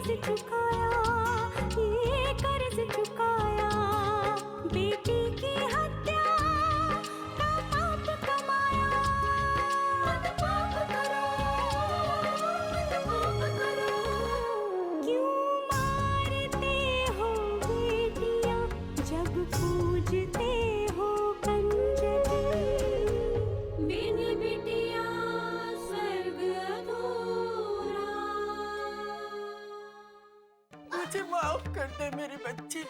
कर्ज चुकाया, ये कर्ज चुकाया, बेटी की हत्या का पाप कमाया। मत पाप करो, मत पाप करो, क्यों मारते हो बेटियां जब पूजते हो कंजरी। बिन बिटिया स्वर्ग अधूरा। मुझे माफ कर दे मेरी बच्ची।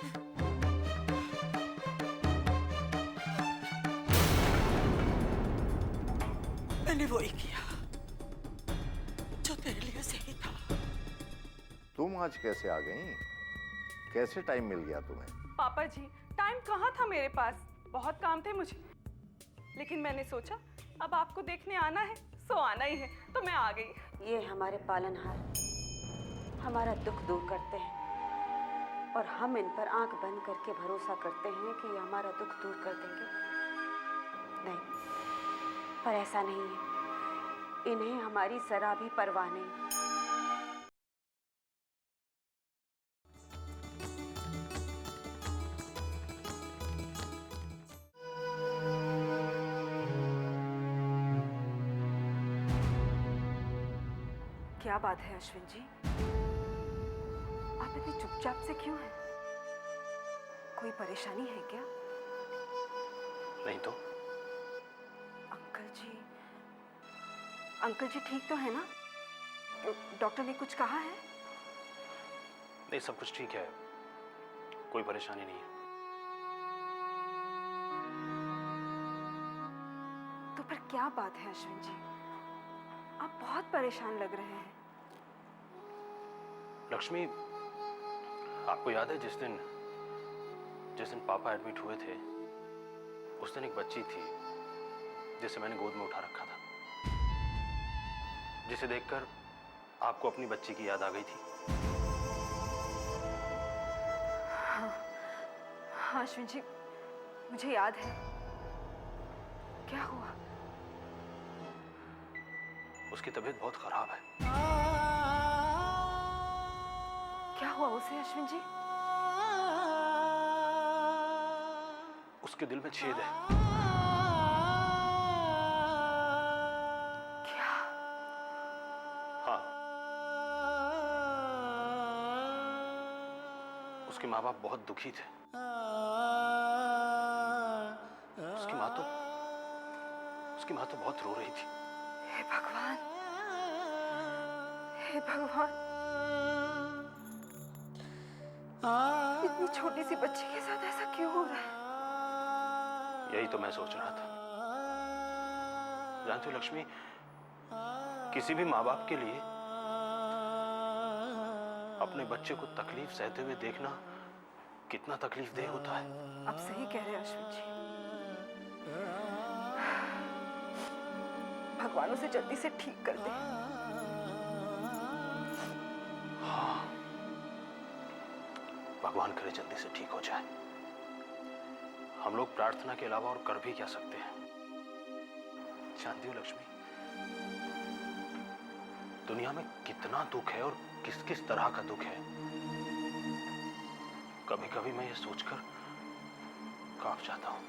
मैंने वही किया जो तेरे लिए सही था। तुम आज कैसे आ गई? कैसे टाइम मिल गया तुम्हें? पापा जी, टाइम कहाँ था मेरे पास, बहुत काम थे मुझे। लेकिन मैंने सोचा अब आपको देखने आना है सो आना ही है, तो मैं आ गई। ये हमारे पालनहार हमारा दुख दूर करते हैं और हम इन पर आंख बंद करके भरोसा करते हैं कि ये हमारा दुख दूर कर देंगे। नहीं, पर ऐसा नहीं है। इन्हें हमारी जरा भी परवाह नहीं। क्या बात है अश्विन जी, आप इतनी चुपचाप से क्यों हैं? कोई परेशानी है क्या? नहीं तो। अंकल जी ठीक तो है ना? डॉक्टर ने कुछ कहा है? नहीं, सब कुछ ठीक है, कोई परेशानी नहीं है। तो फिर क्या बात है अश्विन जी, आप बहुत परेशान लग रहे हैं। लक्ष्मी, आपको याद है जिस दिन पापा एडमिट हुए थे, उस दिन एक बच्ची थी जिसे मैंने गोद में उठा रखा था, जिसे देखकर आपको अपनी बच्ची की याद आ गई थी। हाँ अश्विन जी, मुझे याद है। क्या हुआ? उसकी तबीयत बहुत खराब है। क्या हुआ उसे अश्विन जी? उसके दिल में छेद है। क्या? हाँ, उसके माँ बाप बहुत दुखी थे। उसकी माँ तो बहुत रो रही थी। हे भगवान, हे भगवान, इतनी छोटी सी बच्ची के साथ ऐसा क्यों हो रहा है? यही तो मैं सोच रहा था। जानती हो लक्ष्मी, किसी भी माँ बाप के लिए अपने बच्चे को तकलीफ सहते हुए देखना कितना तकलीफदेह होता है। आप सही कह रहे हैं अश्विन जी। भगवान उसे जल्दी से ठीक कर दे। हाँ, भगवान करे जल्दी से ठीक हो जाए। हम लोग प्रार्थना के अलावा और कर भी क्या सकते हैं? जानती हो लक्ष्मी, दुनिया में कितना दुख है और किस किस तरह का दुख है, कभी कभी मैं ये सोचकर कांप जाता हूं।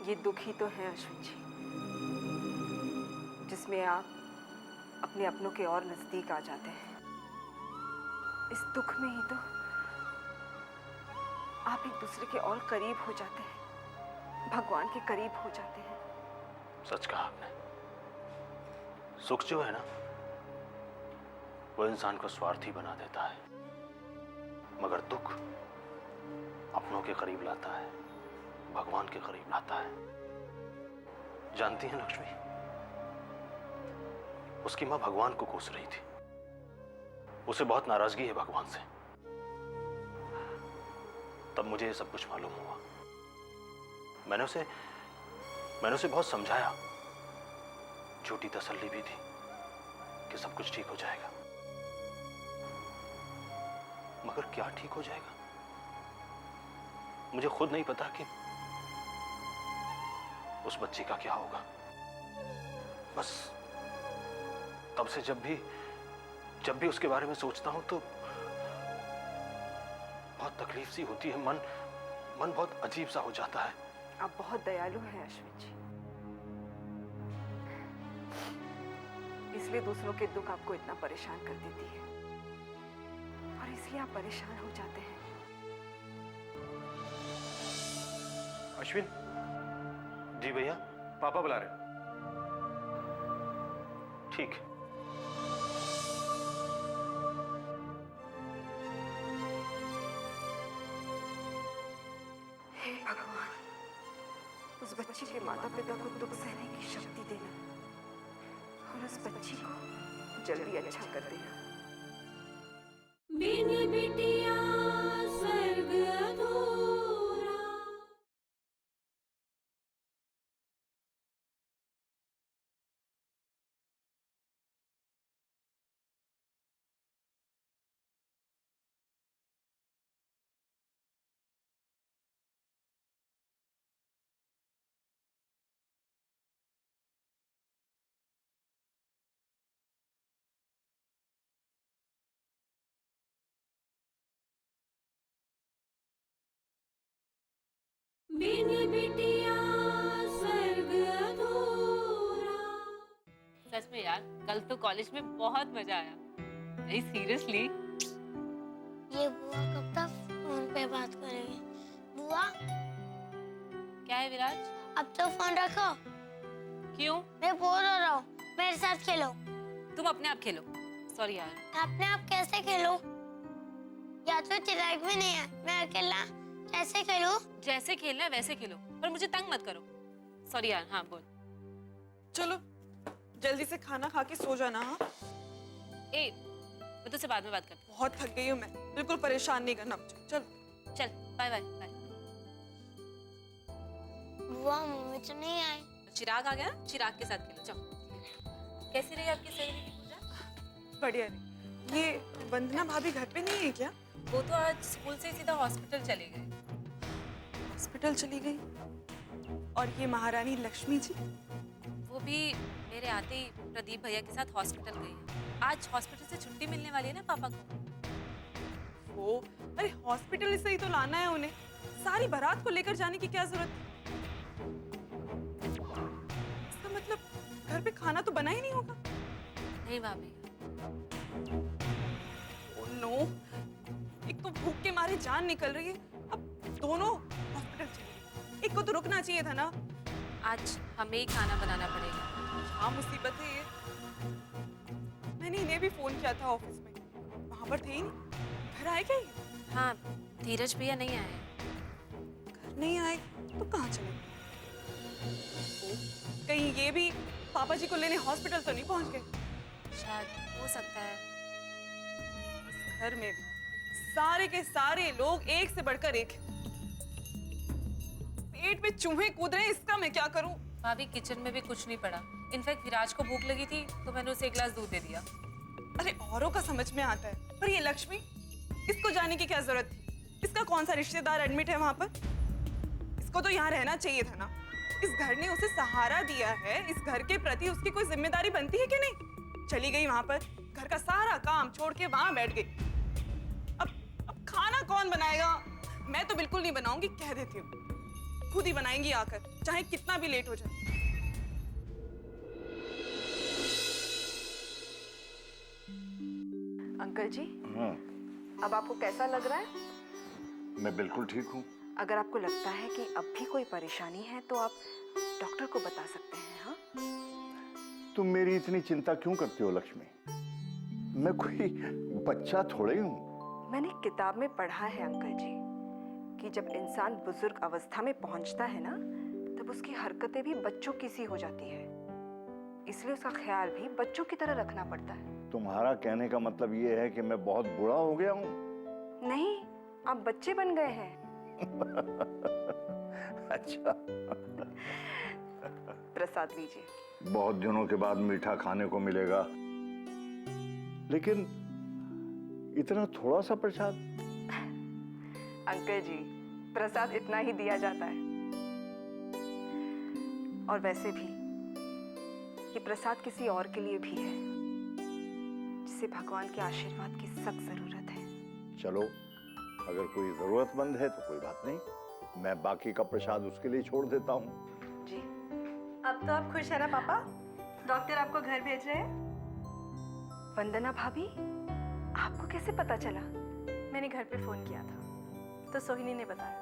ये दुख ही तो है अश्विन जी, जिसमें आप अपने अपनों के और नजदीक आ जाते हैं। इस दुख में ही तो आप एक दूसरे के और करीब हो जाते हैं, भगवान के करीब हो जाते हैं। सच कहा आपने। सुख जो है ना, वो इंसान को स्वार्थी बना देता है, मगर दुख अपनों के करीब लाता है, भगवान के करीब लाता है। जानती हैं लक्ष्मी, उसकी मां भगवान को कोस रही थी। उसे बहुत नाराजगी है भगवान से। तब मुझे ये सब कुछ मालूम हुआ। मैंने उसे बहुत समझाया, झूठी तसल्ली भी दी कि सब कुछ ठीक हो जाएगा। मगर क्या ठीक हो जाएगा, मुझे खुद नहीं पता कि उस बच्ची का क्या होगा। बस तब से जब भी जब भी उसके बारे में सोचता हूं तो बहुत तकलीफ सी होती है। मन बहुत अजीब सा हो जाता है। आप बहुत दयालु हैं अश्विन जी, इसलिए दूसरों के दुख आपको इतना परेशान कर देती है और इसलिए आप परेशान हो जाते हैं। अश्विन जी भैया, पापा बुला रहे। ठीक। हे भगवान, उस बच्ची के माता पिता को दुख सहने की शक्ति देना और उस बच्ची को जल्दी अच्छा कर देना। बिन बिटिया स्वर्ग अधूरा। बिन बिटिया स्वर्ग अधूरा। सच में यार, कल तो कॉलेज में बहुत मजा आया। नहीं सीरियसली। ये बुआ कब तक फोन पे बात करेंगे? बुआ क्या है विराज? अब तो फोन रखो। क्यों? मैं बोर हो रहा हूँ, मेरे साथ खेलो। तुम अपने आप खेलो। सॉरी यार। अपने आप कैसे खेलो? या तो चिराग भी नहीं है, मैं अकेला कैसे खेलूं? जैसे खेलना है वैसे खेलो, पर मुझे तंग मत करो। सॉरी यार। हाँ बोल। चलो जल्दी से खाना खा के सो जाना। हाँ, ए मैं तुझसे बाद में बात करती बहुत थक गई हूँ मैं, बिल्कुल परेशान नहीं करना मुझे। चलो हूँ। चल बाय बाय बाय। बुआ मम्मी तो नहीं आई। चिराग आ गया, चिराग के साथ खेलो। जाओ। कैसी रही आपकी सहेली की पूजा? बढ़िया रही। ये वंदना भाभी घर पे नहीं है क्या? वो तो आज स्कूल से सीधा हॉस्पिटल चले गए। हॉस्पिटल चली गई। और ये महारानी लक्ष्मी जी? वो भी मेरे आते ही प्रदीप भैया के साथ हॉस्पिटल गई है। आज हॉस्पिटल से छुट्टी मिलने वाली है ना पापा को। वो अरे हॉस्पिटल से ही तो लाना है उन्हें, सारी बारात को लेकर जाने की क्या जरूरत थी? इसका मतलब घर पे खाना तो बना ही नहीं होगा। नहीं भाभी। ओह नो, एक तो भूख के मारे जान निकल रही है, अब दोनों हॉस्पिटल चली गई। एक को तो रुकना चाहिए था ना। आज हमें ही खाना बनाना पड़ेगा। हाँ मुसीबत है ये। मैंने इन्हें भी फोन किया था ऑफिस में, वहां पर थे ही नहीं। घर आए क्या ये? हाँ, धीरज भैया नहीं आए। घर नहीं आए तो कहाँ चले गए? कहीं ये भी पापा जी को लेने हॉस्पिटल तो नहीं पहुंच गए? शायद हो सकता है। इस घर में सारे के सारे लोग एक से बढ़कर एक हैं। पेट में चूहे कूद रहे हैं, इसका मैं क्या करूं? भाभी किचन में भी कुछ नहीं पड़ा। इनफैक्ट विराज को भूख लगी थी तो मैंने उसे एक गिलास दूध दे दिया। अरे औरों का समझ में आता है, पर ये लक्ष्मी, इसको जाने की क्या जरूरत थी? इसका कौन सा रिश्तेदार एडमिट है वहां पर? इसको तो यहाँ रहना चाहिए था ना। इस घर ने उसे सहारा दिया है, इस घर के प्रति उसकी कोई जिम्मेदारी बनती है कि नहीं? चली गई वहां पर, घर का सारा काम छोड़ के वहां बैठ गई। अब खाना कौन बनाएगा? मैं तो बिल्कुल नहीं बनाऊंगी, कह देती हूँ। खुद ही बनाएंगी आकर, चाहे कितना भी लेट हो जाए। अंकल जी, अब आपको कैसा लग रहा है? मैं बिल्कुल ठीक हूँ। अगर आपको लगता है कि अब भी कोई परेशानी है तो आप डॉक्टर को बता सकते हैं। हाँ, तुम मेरी इतनी चिंता क्यों करती हो लक्ष्मी? मैं कोई बच्चा थोड़े ही हूँ। मैंने किताब में पढ़ा है अंकल जी कि जब इंसान बुजुर्ग अवस्था में पहुंचता है ना, तब उसकी हरकतें भी बच्चों की सी हो जाती है। इसलिए उसका ख्याल भी बच्चों की तरह रखना पड़ता है। तुम्हारा कहने का मतलब ये है कि मैं बहुत बुरा हो गया हूँ? नहीं, आप बच्चे बन गए हैं। अच्छा। प्रसाद लीजिए। बहुत दिनों के बाद मीठा खाने को मिलेगा, लेकिन इतना थोड़ा सा प्रसाद? अंकल जी, प्रसाद इतना ही दिया जाता है। और वैसे भी ये प्रसाद किसी और के लिए भी है, जिसे भगवान के आशीर्वाद की सख्त जरूरत है। चलो, अगर कोई जरूरतमंद है तो कोई बात नहीं, मैं बाकी का प्रसाद उसके लिए छोड़ देता हूँ। जी। अब तो आप खुश है ना पापा? डॉक्टर आपको घर भेज रहे हैं? वंदना भाभी, आपको कैसे पता चला? मैंने घर पे फोन किया था तो सोहिनी ने बताया।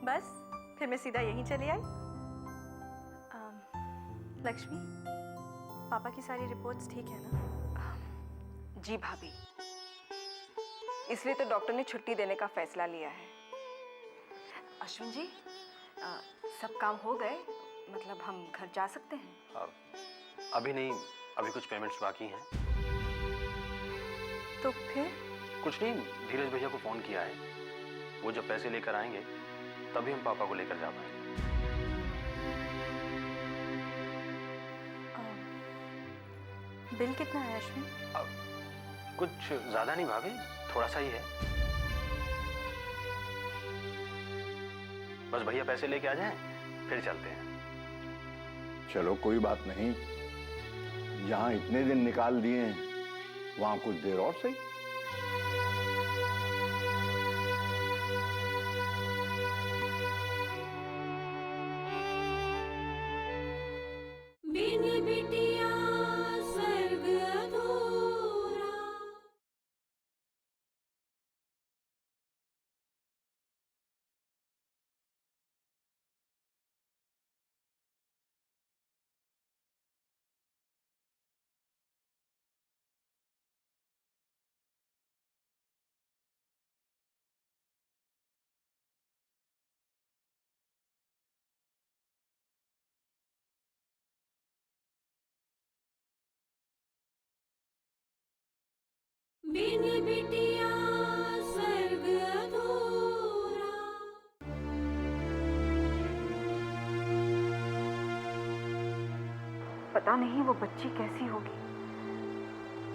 बस फिर मैं सीधा यहीं चली आई। लक्ष्मी, पापा की सारी रिपोर्ट्स ठीक है ना? जी भाभी, इसलिए तो डॉक्टर ने छुट्टी देने का फैसला लिया है। अश्विन जी, सब काम हो गए, मतलब हम घर जा सकते हैं? अभी नहीं, अभी कुछ पेमेंट्स बाकी हैं। तो फिर? कुछ नहीं, धीरज भैया को फोन किया है, वो जब पैसे लेकर आएंगे तभी हम पापा को लेकर जा पाएंगे। बिल कितना है अश्विन? कुछ ज्यादा नहीं भाभी, थोड़ा सा ही है। बस भैया पैसे लेके आ जाएं, फिर चलते हैं। चलो कोई बात नहीं, जहां इतने दिन निकाल दिए हैं वहां कुछ देर और सही। बिन बिटिया स्वर्ग अधूरा। बिन बिटिया स्वर्ग अधूरा। पता नहीं वो बच्ची कैसी होगी।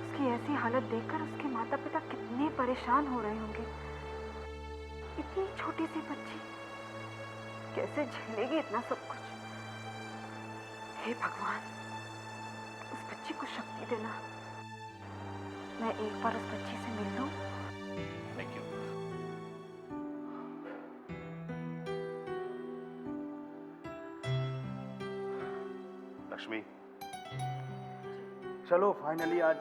उसकी ऐसी हालत देखकर उसके माता पिता कितने परेशान हो रहे होंगे। इतनी छोटी सी बच्ची कैसे झेलेगी इतना सब कुछ? हे भगवान, उस बच्ची को शक्ति देना। मैं एक बार उस बच्ची से मिल लूं। Thank you. लक्ष्मी, चलो फाइनली आज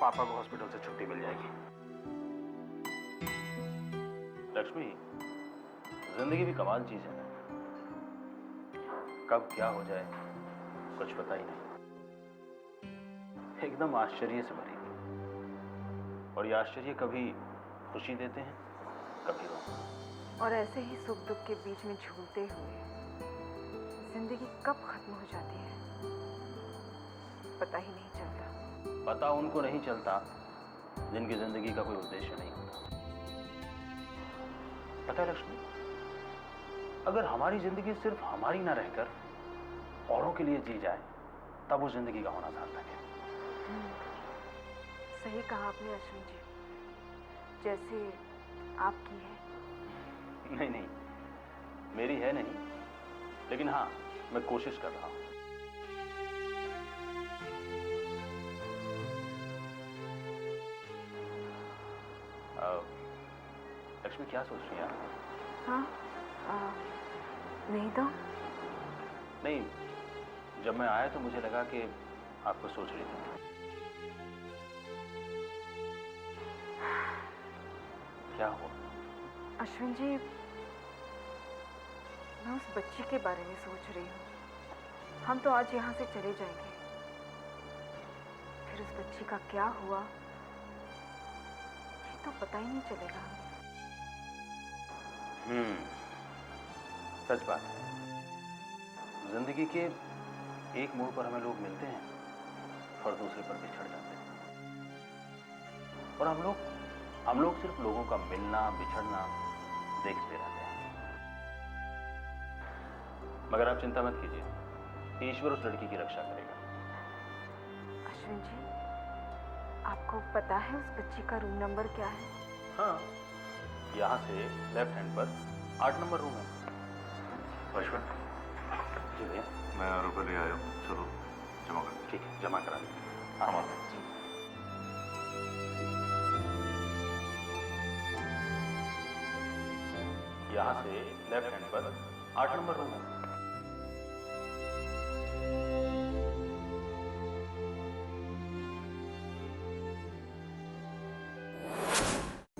पापा को हॉस्पिटल से छुट्टी मिल जाएगी। लक्ष्मी, जिंदगी भी कमाल चीज है, कब क्या हो जाए कुछ पता ही नहीं। एकदम आश्चर्य से भरी हुई, और ये आश्चर्य कभी खुशी देते हैं, कभी गम। और ऐसे ही सुख दुख के बीच में झूलते हुए जिंदगी कब खत्म हो जाती है पता ही नहीं चलता। पता उनको नहीं चलता जिनकी जिंदगी का कोई उद्देश्य नहीं होता। पता है लक्ष्मी, अगर हमारी जिंदगी सिर्फ हमारी ना रहकर औरों के लिए जी जाए, तब उस जिंदगी का होना सार्थक है। सही कहा आपने अश्विन जी, जैसे आपकी है। नहीं नहीं, मेरी है नहीं, लेकिन हाँ, मैं कोशिश कर रहा हूं। लक्ष्मी, क्या सोच रही हैं आप? हाँ, नहीं तो। नहीं, जब मैं आया तो मुझे लगा कि आप कुछ सोच रही थी। क्या हुआ? अश्विन जी, मैं उस बच्ची के बारे में सोच रही हूँ। हम तो आज यहाँ से चले जाएंगे, फिर उस बच्ची का क्या हुआ ये तो पता ही नहीं चलेगा। सच बात है, जिंदगी के एक मोड़ पर हमें लोग मिलते हैं और दूसरे पर बिछड़ जाते हैं, और हम लोग सिर्फ लोगों का मिलना बिछड़ना देखते रहते हैं। मगर आप चिंता मत कीजिए, ईश्वर उस लड़की की रक्षा करेगा। अश्विन जी, आपको पता है उस बच्ची का रूम नंबर क्या है? हाँ, यहाँ से लेफ्ट हैंड पर 8 नंबर रूम है। अश्विन जी भैया, मैं रुपये ले आया हूँ, चलो जमा कर। ठीक है, जमा करा दें। अमर। यहाँ से लेफ्ट हैंड पर 8 नंबर रूम है।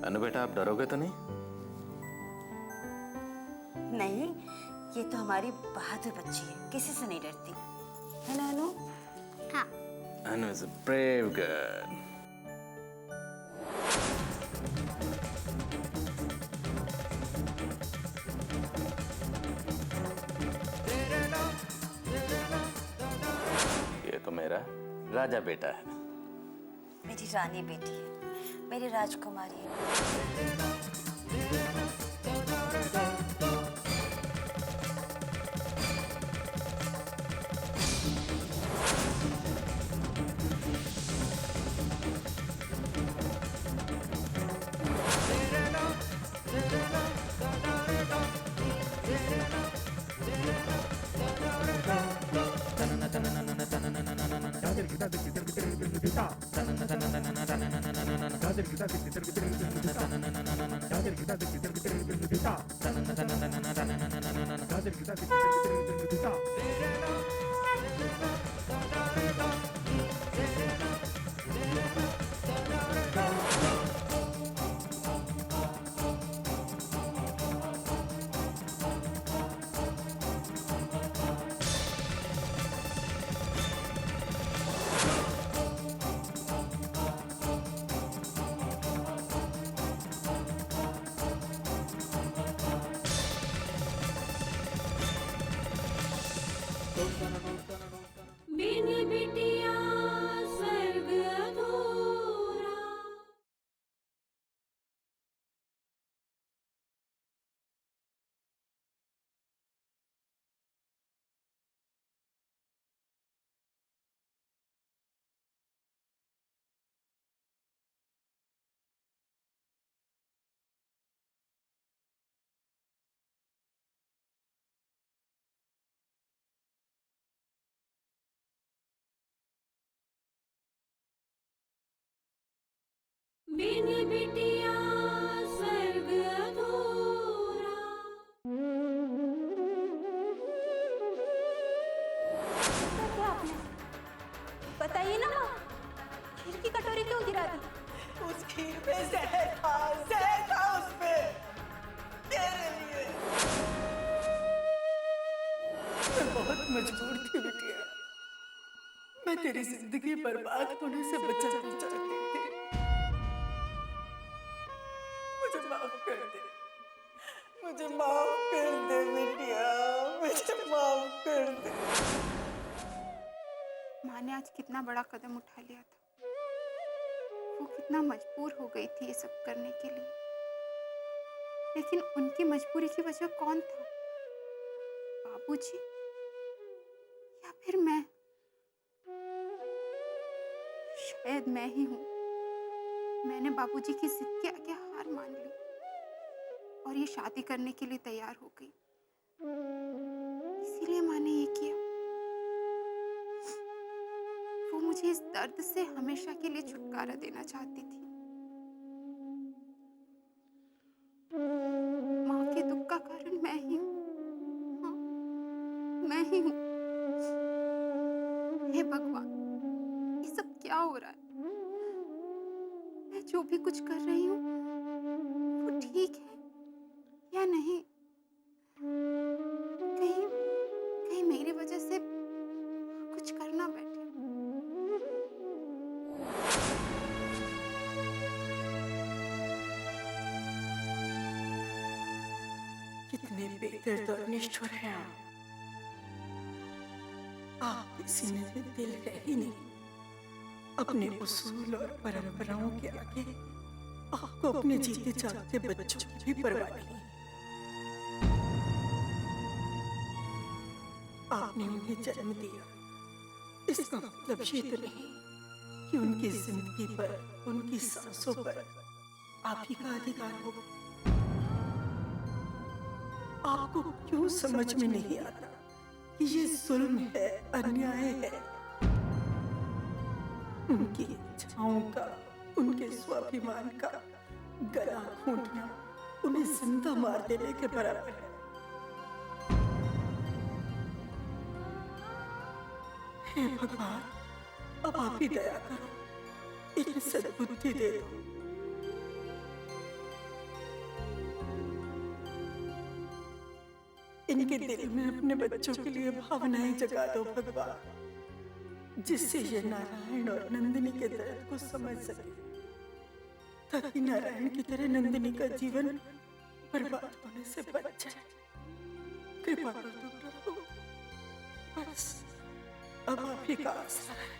अनु बेटा, आप डरोगे तो नहीं? नहीं, ये तो हमारी बहादुर बच्ची है, किसी से नहीं डरती, है ना अनु? हाँ। Anu is a brave girl. ये तो मेरा राजा बेटा है। मेरी रानी बेटी है, मेरी राजकुमारी है। बिन बिटिया स्वर्ग अधूरा। बिन बिटिया स्वर्ग अधूरा। क्या आपने बताइए ना, खीर की कटोरी क्यों गिरा दी? उस खीर में जहर था उसमें, तेरे लिए। मैं बहुत मजबूर थी बिटिया, मैं तेरी जिंदगी बर्बाद होने से बचाना चाहती थी। मुझे माफ कर दे, मुझे माफ कर दे बिटिया, मुझे माफ कर दे। माँ ने आज कितना बड़ा कदम उठा लिया था, वो कितना मजबूर हो गई थी ये सब करने के लिए, लेकिन उनकी मजबूरी की वजह कौन था? बाबूजी या फिर मैं? शायद मैं ही हूँ। मैंने बाबूजी की जिद के आगे हार मान ली और ये शादी करने के लिए तैयार हो गई। इसीलिए माँ ने ये किया। वो मुझे इस दर्द से हमेशा के लिए छुटकारा देना चाहती थी। माँ के दुख का कारण मैं ही हूँ। हाँ, मैं ही हूँ। हे भगवान, ये सब क्या हो रहा है? मैं जो भी कुछ कर रही हूँ वो ठीक है या नहीं? कहीं मेरी वजह से कुछ करना बैठे। कितने बेदर्द और निष्ठुर हैं आप किसी में भी दिल है ही नहीं। अपने उसूल और परंपराओं के आगे आपको अपने जीते जागते बच्चों की भी परवाह नहीं। आपने उन्हें जन्म दिया, इसका मतलब ये तो नहीं कि उनकी जिंदगी पर, उनकी सांसों पर आप ही का अधिकार होगा। आपको क्यों समझ में नहीं आता कि ये जुल्म है, अन्याय है? उनकी इच्छाओं का, उनके स्वाभिमान का गला घोंटना उन्हें जिंदा मार देने के बराबर है। हे भगवान, अब आप ही दया करो, इन्हें सद्बुद्धि दे दो। इनके दिल में अपने बच्चों के लिए भावनाएं जगा दो भगवान, जिससे ये नारायण और नंदिनी के दर्द को समझ सके, ताकि नारायण की तरह नंदिनी का जीवन बर्बाद होने से बच जाए। कृपा कर दो प्रभु, बस अब आप ही का आसरा है।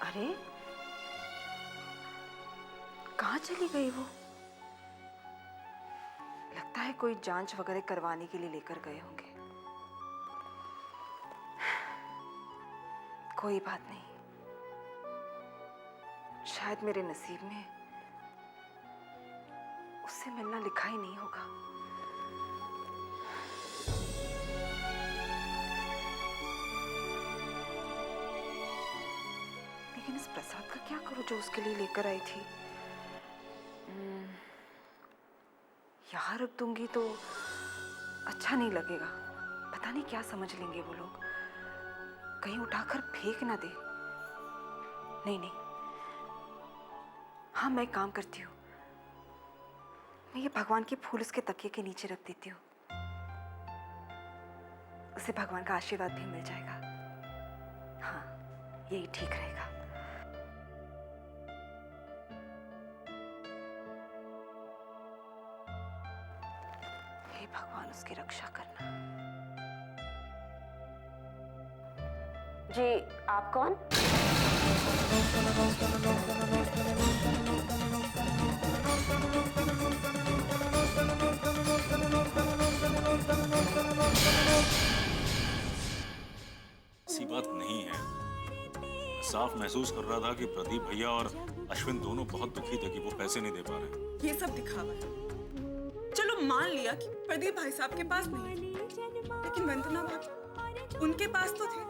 अरे कहाँ चली गई वो? लगता है कोई जांच वगैरह करवाने के लिए लेकर गए होंगे। कोई बात नहीं, शायद मेरे नसीब में उससे मिलना लिखा ही नहीं होगा। लेकिन इस प्रसाद का क्या करूं जो उसके लिए लेकर आई थी? यहाँ रख दूंगी तो अच्छा नहीं लगेगा। पता नहीं क्या समझ लेंगे वो लोग, कहीं उठाकर फेंक ना दे। नहीं नहीं, हाँ मैं काम करती हूँ, मैं ये भगवान के फूल उसके तकिए के नीचे रख देती हूँ। उसे भगवान का आशीर्वाद भी मिल जाएगा। हाँ, यही ठीक रहेगा। हे भगवान, उसकी रक्षा करना। जी, आप कौन? ऐसी बात नहीं है। मैं साफ महसूस कर रहा था कि प्रदीप भैया और अश्विन दोनों बहुत दुखी थे कि वो पैसे नहीं दे पा रहे। ये सब दिखावा है। चलो मान लिया कि प्रदीप भाई साहब के पास नहीं थे, लेकिन वंदना भाभी उनके पास तो थे।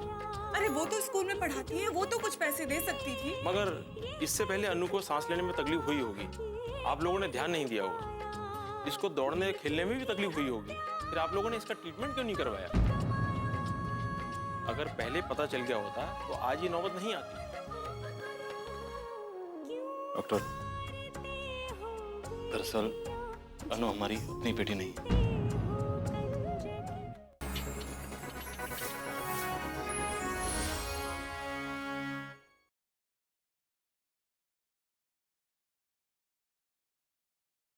अरे वो तो स्कूल में पढ़ाती है, वो तो कुछ पैसे दे सकती थी। मगर इससे पहले अनु को सांस लेने में तकलीफ हुई होगी, आप लोगों ने ध्यान नहीं दिया होगा। इसको दौड़ने खेलने में भी तकलीफ हुई होगी, फिर आप लोगों ने इसका ट्रीटमेंट क्यों नहीं करवाया? अगर पहले पता चल गया होता तो आज ये नौबत नहीं आती। डॉक्टर, दरअसल अनु हमारी अपनी बेटी नहीं।